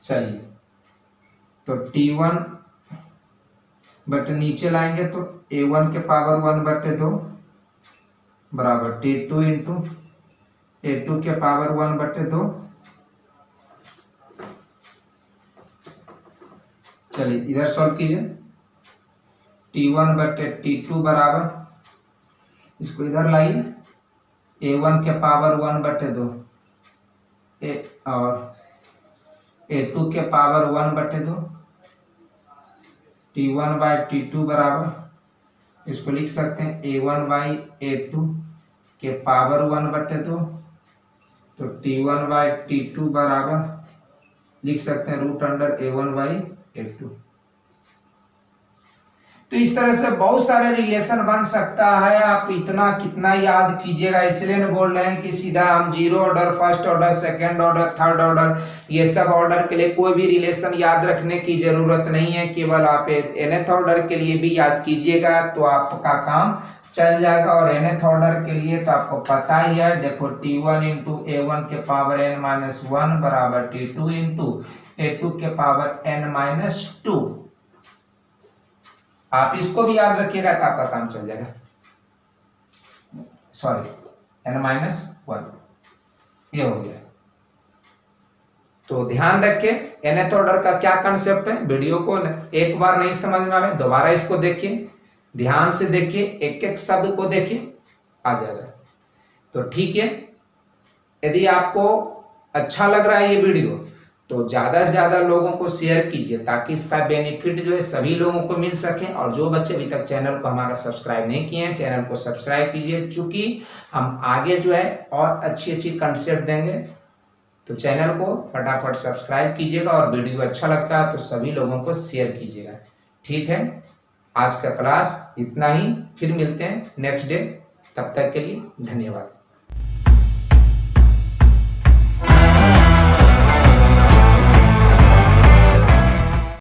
चलिए तो T1 बट नीचे लाएंगे तो A1 के पावर 1/2 बराबर T2 इंटू A2 के पावर 1/2। चलिए इधर सॉल्व कीजिए। T1/T2 बराबर, इसको इधर लाइए, A1 के पावर 1/2 और A2 के पावर 1/2, T1/T2 बराबर, इसको लिख सकते हैं A1/A2 के पावर 1/2, तो T1/T2 बराबर लिख सकते हैं √A1/A2। तो इस तरह से बहुत सारे रिलेशन बन सकता है। आप इतना कितना याद कीजिएगा, इसलिए नहीं बोल रहे हैं कि सीधा हम 0 order, first order, second order, third order, ये सब ऑर्डर के लिए कोई भी रिलेशन याद रखने की जरूरत नहीं है। केवल आप nth ऑर्डर के लिए भी याद कीजिएगा तो आपका काम चल जाएगा। और nth ऑर्डर के लिए तो आपको पता ही है, देखो T1 इंटू A1 के पावर n-1 बराबर T2 इंटू A2 के पावर n-2। आप इसको भी याद रखिएगा तो आपका काम चल जाएगा। सॉरी, n-1 ये हो गया। तो ध्यान रखिए nth ऑर्डर का क्या कंसेप्ट है। वीडियो को एक बार नहीं समझ में आए दोबारा इसको देखिए, ध्यान से देखिए, एक एक शब्द को देखिए, आ जाएगा। तो ठीक है, यदि आपको अच्छा लग रहा है ये वीडियो तो ज्यादा से ज्यादा लोगों को शेयर कीजिए ताकि इसका बेनिफिट जो है सभी लोगों को मिल सके। और जो बच्चे अभी तक चैनल को हमारा सब्सक्राइब नहीं किए हैं, चैनल को सब्सक्राइब कीजिए, चूंकि हम आगे जो है और अच्छी कंसेप्ट देंगे। तो चैनल को फटाफट सब्सक्राइब कीजिएगा और वीडियो अच्छा लगता है तो सभी लोगों को शेयर कीजिएगा। ठीक है, आज का क्लास इतना ही, फिर मिलते हैं नेक्स्ट डे। तब तक के लिए धन्यवाद।